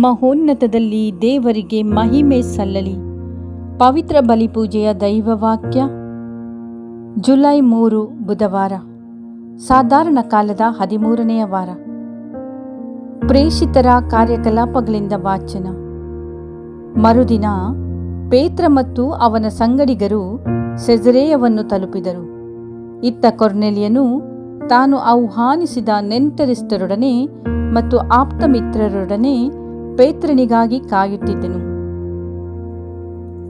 ಮಹೋನ್ನತದಲ್ಲಿ ದೇವರಿಗೆ ಮಹಿಮೆ ಸಲ್ಲಲಿ. ಪವಿತ್ರ ಬಲಿಪೂಜೆಯ ದೈವವಾಕ್ಯ ಜುಲೈ 3 ಬುಧವಾರ, ಸಾಧಾರಣ ಕಾಲದ 13ನೆಯ ವಾರ. ಪ್ರೇಷಿತರ ಕಾರ್ಯಕಲಾಪಗಳಿಂದ ವಾಚನ. ಮರುದಿನ ಪೇತ್ರ ಮತ್ತು ಅವನ ಸಂಗಡಿಗರು ಸೆಸರೇಯವನ್ನು ತಲುಪಿದರು. ಇತ್ತ ಕೊರ್ನೆಲಿಯನು ತಾನು ಆಹ್ವಾನಿಸಿದ ನೆಂಟರಿಷ್ಟರೊಡನೆ ಮತ್ತು ಆಪ್ತಮಿತ್ರರೊಡನೆ ಪೇತ್ರನಿಗಾಗಿ ಕಾಯುತ್ತಿದ್ದನು.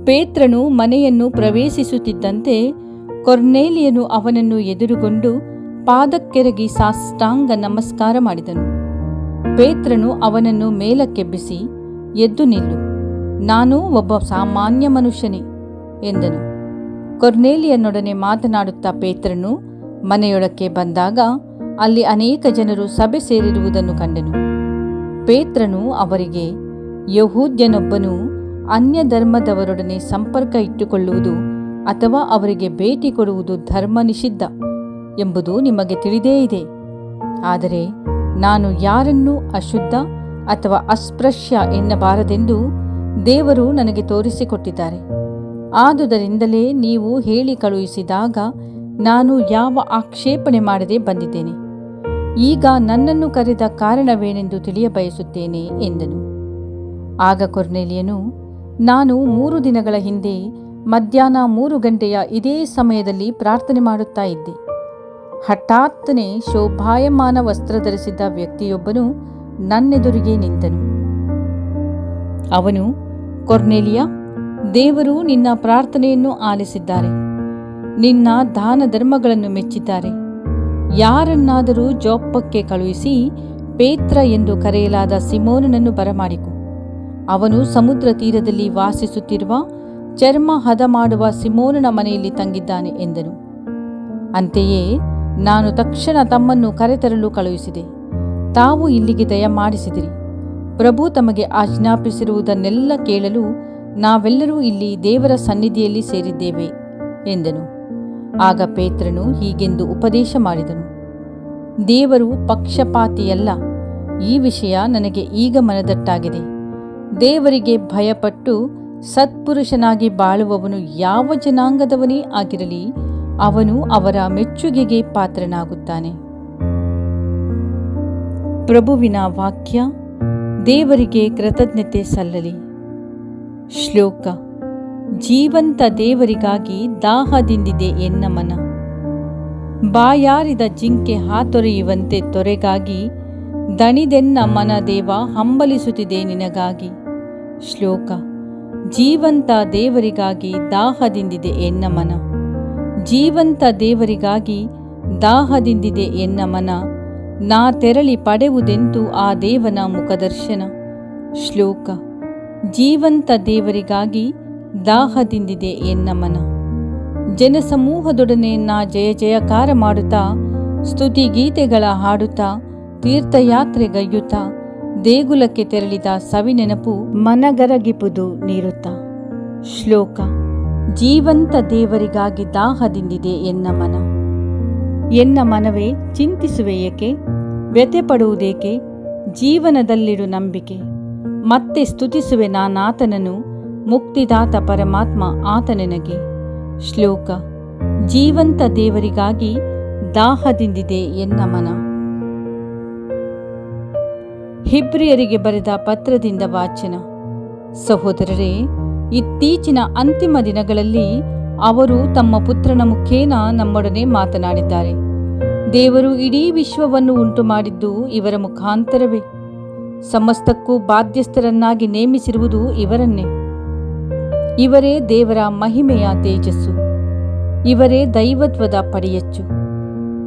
ಪೇತ್ರನು ಮನೆಯನ್ನು ಪ್ರವೇಶಿಸುತ್ತಿದ್ದಂತೆ ಕೊರ್ನೇಲಿಯನು ಅವನನ್ನು ಎದುರುಗೊಂಡು ಪಾದಕ್ಕೆರಗಿ ಸಾಷ್ಟಾಂಗ ನಮಸ್ಕಾರ ಮಾಡಿದನು. ಪೇತ್ರನು ಅವನನ್ನು ಮೇಲಕ್ಕೆಬ್ಬಿಸಿ, ಎದ್ದು ನಿಲ್ಲು, ನಾನು ಒಬ್ಬ ಸಾಮಾನ್ಯ ಮನುಷ್ಯನೇ ಎಂದನು. ಕೊರ್ನೇಲಿಯನೊಡನೆ ಮಾತನಾಡುತ್ತಾ ಪೇತ್ರನು ಮನೆಯೊಳಕ್ಕೆ ಬಂದಾಗ ಅಲ್ಲಿ ಅನೇಕ ಜನರು ಸಭೆ ಸೇರಿರುವುದನ್ನು ಕಂಡನು. ಪೇತ್ರನು ಅವರಿಗೆ, ಯಹೂದ್ಯನೊಬ್ಬನು ಅನ್ಯ ಧರ್ಮದವರೊಡನೆ ಸಂಪರ್ಕ ಇಟ್ಟುಕೊಳ್ಳುವುದು ಅಥವಾ ಅವರಿಗೆ ಭೇಟಿ ಕೊಡುವುದು ಧರ್ಮ ನಿಷಿದ್ಧ ಎಂಬುದು ನಿಮಗೆ ತಿಳಿದೇ ಇದೆ. ಆದರೆ ನಾನು ಯಾರನ್ನೂ ಅಶುದ್ಧ ಅಥವಾ ಅಸ್ಪೃಶ್ಯ ಎನ್ನಬಾರದೆಂದು ದೇವರು ನನಗೆ ತೋರಿಸಿಕೊಟ್ಟಿದ್ದಾರೆ. ಆದುದರಿಂದಲೇ ನೀವು ಹೇಳಿ ಕಳುಹಿಸಿದಾಗ ನಾನು ಯಾವ ಆಕ್ಷೇಪಣೆ ಮಾಡದೆ ಬಂದಿದ್ದೇನೆ. ಈಗ ನನ್ನನ್ನು ಕರೆದ ಕಾರಣವೇನೆಂದು ತಿಳಿಯಬಯಸುತ್ತೇನೆ ಎಂದನು. ಆಗ ಕೊರ್ನೇಲಿಯನು, ನಾನು 3 ದಿನಗಳ ಹಿಂದೆ ಮಧ್ಯಾಹ್ನ 3 ಗಂಟೆಯ ಇದೇ ಸಮಯದಲ್ಲಿ ಪ್ರಾರ್ಥನೆ ಮಾಡುತ್ತಾ ಇದ್ದೆ. ಹಠಾತ್ತನೆ ಶೋಭಾಯಮಾನ ವಸ್ತ್ರ ಧರಿಸಿದ್ದ ವ್ಯಕ್ತಿಯೊಬ್ಬನು ನನ್ನೆದುರಿಗೆ ನಿಂತನು. ಅವನು, ಕೊರ್ನೇಲಿಯ, ದೇವರು ನಿನ್ನ ಪ್ರಾರ್ಥನೆಯನ್ನು ಆಲಿಸಿದ್ದಾರೆ, ನಿನ್ನ ದಾನ ಧರ್ಮಗಳನ್ನು ಮೆಚ್ಚಿದ್ದಾರೆ. ಯಾರನ್ನಾದರೂ ಜೋಪ್ಪಕ್ಕೆ ಕಳುಹಿಸಿ ಪೇತ್ರ ಎಂದು ಕರೆಯಲಾದ ಸಿಮೋನನನ್ನು ಬರಮಾಡಿಕೊ. ಅವನು ಸಮುದ್ರ ತೀರದಲ್ಲಿ ವಾಸಿಸುತ್ತಿರುವ ಚರ್ಮ ಹದ ಮಾಡುವ ಸಿಮೋನನ ಮನೆಯಲ್ಲಿ ತಂಗಿದ್ದಾನೆ ಎಂದನು. ಅಂತೆಯೇ ನಾನು ತಕ್ಷಣ ತಮ್ಮನ್ನು ಕರೆತರಲು ಕಳುಹಿಸಿದೆ. ತಾವು ಇಲ್ಲಿಗೆ ದಯಮಾಡಿಸಿದಿರಿ. ಪ್ರಭು ತಮಗೆ ಆಜ್ಞಾಪಿಸಿರುವುದನ್ನೆಲ್ಲ ಕೇಳಲು ನಾವೆಲ್ಲರೂ ಇಲ್ಲಿ ದೇವರ ಸನ್ನಿಧಿಯಲ್ಲಿ ಸೇರಿದ್ದೇವೆ ಎಂದನು. ಆಗ ಪೇತ್ರನು ಹೀಗೆಂದು ಉಪದೇಶ ಮಾಡಿದನು, ದೇವರು ಪಕ್ಷಪಾತಿಯಲ್ಲ. ಈ ವಿಷಯ ನನಗೆ ಈಗ ಮನದಟ್ಟಾಗಿದೆ. ದೇವರಿಗೆ ಭಯಪಟ್ಟು ಸತ್ಪುರುಷನಾಗಿ ಬಾಳುವವನು ಯಾವ ಜನಾಂಗದವನೇ ಆಗಿರಲಿ, ಅವನು ಅವರ ಮೆಚ್ಚುಗೆಗೆ ಪಾತ್ರನಾಗುತ್ತಾನೆ. ಪ್ರಭುವಿನ ವಾಕ್ಯ. ದೇವರಿಗೆ ಕೃತಜ್ಞತೆ ಸಲ್ಲಲಿ. ಶ್ಲೋಕ. ಜೀವಂತ ದೇವರಿಗಾಗಿ ದಾಹದಿಂದಿದೆ ಎನ್ನ ಮನ. ಬಾಯಾರಿದ ಜಿಂಕೆ ಹಾತೊರೆಯುವಂತೆ ತೊರೆಗಾಗಿ ದಣಿದೆನ್ನ ಮನ ದೇವ ಹಂಬಲಿಸುತ್ತಿದೆ ನಿನಗಾಗಿ. ಶ್ಲೋಕ. ಜೀವಂತ ದೇವರಿಗಾಗಿ ದಾಹದಿಂದಿದೆ ಎನ್ನ ಮನ. ಜೀವಂತ ದೇವರಿಗಾಗಿ ದಾಹದಿಂದಿದೆ ಎನ್ನ ಮನ. ನಾ ತೆರಳಿ ಪಡೆವುದೆಂತು ಆ ದೇವನ ಮುಖದರ್ಶನ. ಶ್ಲೋಕ. ಜೀವಂತ ದೇವರಿಗಾಗಿ ದಾಹದಿಂದಿದೆ ಎನ್ನ ಮನ. ಜನಸಮೂಹದೊಡನೆ ನಾ ಜಯ ಜಯಕಾರ ಮಾಡುತ್ತಾ, ಸ್ತುತಿಗೀತೆಗಳ ಹಾಡುತ್ತಾ, ತೀರ್ಥಯಾತ್ರೆಗೈಯುತ್ತಾ, ದೇಗುಲಕ್ಕೆ ತೆರಳಿದ ಸವಿನೆನಪು ಮನಗರಗಿಪುದು ನೀರುತ್ತಾ. ಶ್ಲೋಕ. ಜೀವಂತ ದೇವರಿಗಾಗಿ ದಾಹದಿಂದಿದೆ ಎನ್ನ ಮನ. ಎನ್ನ ಮನವೇ, ಚಿಂತಿಸುವೆ ಏಕೆ? ವ್ಯಥೆ ಪಡುವುದೇಕೆ? ಜೀವನದಲ್ಲಿಡು ನಂಬಿಕೆ. ಮತ್ತೆ ಸ್ತುತಿಸುವೆ ನಾನಾತನನು, ಮುಕ್ತಿದಾತ ಪರಮಾತ್ಮ ಆತ ನನಗೆ. ಶ್ಲೋಕ. ಜೀವಂತ ದೇವರಿಗಾಗಿ ದಾಹದಿಂದಿದೆ ಎನ್ನ ಮನ. ಹಿಬ್ರಿಯರಿಗೆ ಬರೆದ ಪತ್ರದಿಂದ ವಾಚನ. ಸಹೋದರರೇ, ಇತ್ತೀಚಿನ ಅಂತಿಮ ದಿನಗಳಲ್ಲಿ ಅವರು ತಮ್ಮ ಪುತ್ರನ ಮುಖೇನ ನಮ್ಮೊಡನೆ ಮಾತನಾಡಿದ್ದಾರೆ. ದೇವರು ಇಡೀ ವಿಶ್ವವನ್ನು ಉಂಟು ಮಾಡಿದ್ದು ಇವರ ಮುಖಾಂತರವೇ. ಸಮಸ್ತಕ್ಕೂ ಬಾಧ್ಯಸ್ಥರನ್ನಾಗಿ ನೇಮಿಸಿರುವುದು ಇವರನ್ನೇ. ಇವರೇ ದೇವರ ಮಹಿಮೆಯ ತೇಜಸ್ಸು. ಇವರೇ ದೈವತ್ವದ ಪಡಿಯಚ್ಚು.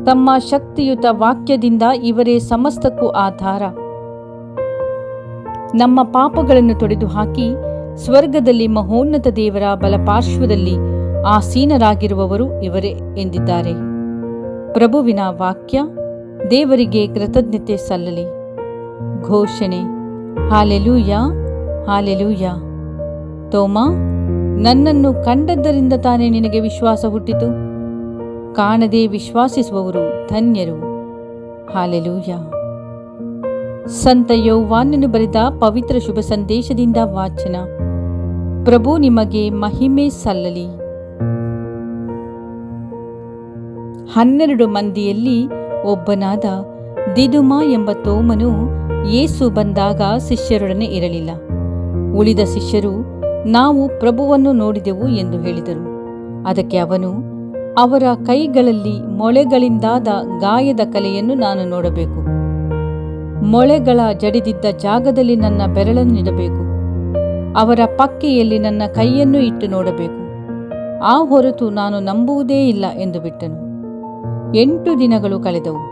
ತಮ್ಮ ಶಕ್ತಿಯುತ ವಾಕ್ಯದಿಂದ ಇವರೇ ಸಮಸ್ತಕ್ಕೂ ಆಧಾರ. ನಮ್ಮ ಪಾಪಗಳನ್ನು ತೊಡೆದು ಹಾಕಿ ಸ್ವರ್ಗದಲ್ಲಿ ಮಹೋನ್ನತ ದೇವರ ಬಲಪಾರ್ಶ್ವದಲ್ಲಿ ಆಸೀನರಾಗಿರುವವರು ಇವರೇ ಎಂದಿದ್ದಾರೆ. ಪ್ರಭುವಿನ ವಾಕ್ಯ. ದೇವರಿಗೆ ಕೃತಜ್ಞತೆ ಸಲ್ಲಲಿ. ಘೋಷಣೆ. Hallelujah, hallelujah. ತೋಮ, ನನ್ನನ್ನು ಕಂಡದ್ದರಿಂದ ತಾನೇ ನಿನಗೆ ವಿಶ್ವಾಸ ಹುಟ್ಟಿತು. ಕಾಣದೆ ವಿಶ್ವಾಸಿಸುವವರು ಧನ್ಯರು. ಹಾಲೆಲೂಯ. ಸಂತ ಯೋವಾನನು ಬರೆದ ಪವಿತ್ರ ಶುಭ ಸಂದೇಶದಿಂದ ವಾಚನ. ಪ್ರಭು ನಿಮಗೆ ಮಹಿಮೆ ಸಲ್ಲಲಿ. 12 ಮಂದಿಯಲ್ಲಿ ಒಬ್ಬನಾದ ದಿದುಮ ಎಂಬ ತೋಮನು ಯೇಸು ಬಂದಾಗ ಶಿಷ್ಯರೊಡನೆ ಇರಲಿಲ್ಲ. ಉಳಿದ ಶಿಷ್ಯರು, ನಾವು ಪ್ರಭುವನ್ನು ನೋಡಿದೆವು ಎಂದು ಹೇಳಿದರು. ಅದಕ್ಕೆ ಅವನು, ಅವರ ಕೈಗಳಲ್ಲಿ ಮೊಳೆಗಳಿಂದಾದ ಗಾಯದ ಕಲೆಯನ್ನು ನಾನು ನೋಡಬೇಕು. ಮೊಳೆಗಳ ಜಡಿದಿದ್ದ ಜಾಗದಲ್ಲಿ ನನ್ನ ಬೆರಳನ್ನಿಡಬೇಕು. ಅವರ ಪಕ್ಕೆಯಲ್ಲಿ ನನ್ನ ಕೈಯನ್ನು ಇಟ್ಟು ನೋಡಬೇಕು. ಆ ಹೊರತು ನಾನು ನಂಬುವುದೇ ಇಲ್ಲ ಎಂದು ಬಿಟ್ಟನು. 8 ದಿನಗಳು ಕಳೆದವು.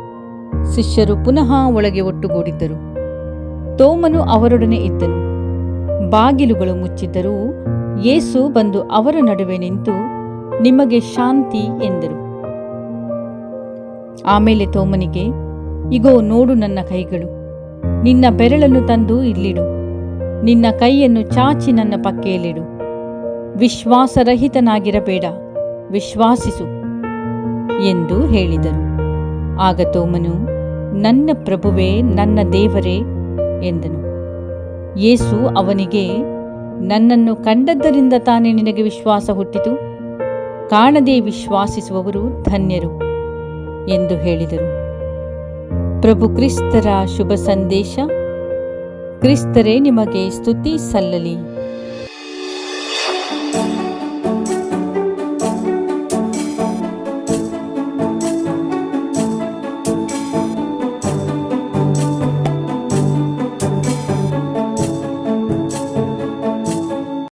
ಶಿಷ್ಯರು ಪುನಃ ಒಳಗೆ ಒಟ್ಟುಗೂಡಿದ್ದರು. ತೋಮನು ಅವರೊಡನೆ ಇದ್ದನು. ಬಾಗಿಲುಗಳು ಮುಚ್ಚಿದ್ದರೂ ಯೇಸು ಬಂದು ಅವರ ನಡುವೆ ನಿಂತು, ನಿಮಗೆ ಶಾಂತಿ ಎಂದರು. ಆಮೇಲೆ ತೋಮನಿಗೆ, ಇಗೋ ನೋಡು ನನ್ನ ಕೈಗಳು, ನಿನ್ನ ಬೆರಳನ್ನು ತಂದು ಇಲ್ಲಿಡು, ನಿನ್ನ ಕೈಯನ್ನು ಚಾಚಿ ನನ್ನ ಪಕ್ಕೆಯಲ್ಲಿಡು. ವಿಶ್ವಾಸರಹಿತನಾಗಿರಬೇಡ, ವಿಶ್ವಾಸಿಸು ಎಂದು ಹೇಳಿದರು. ಆಗ ತೋಮನು, ನನ್ನ ಪ್ರಭುವೇ, ನನ್ನ ದೇವರೇ ಎಂದನು. ಯೇಸು ಅವನಿಗೆ, ನನ್ನನ್ನು ಕಂಡದ್ದರಿಂದ ತಾನೇ ನಿನಗೆ ವಿಶ್ವಾಸ ಹುಟ್ಟಿತು. ಕಾಣದೆ ವಿಶ್ವಾಸಿಸುವವರು ಧನ್ಯರು ಎಂದು ಹೇಳಿದರು. ಪ್ರಭು ಕ್ರಿಸ್ತರ ಶುಭ ಸಂದೇಶ. ಕ್ರಿಸ್ತರೇ ನಿಮಗೆ ಸ್ತುತಿ ಸಲ್ಲಲಿ.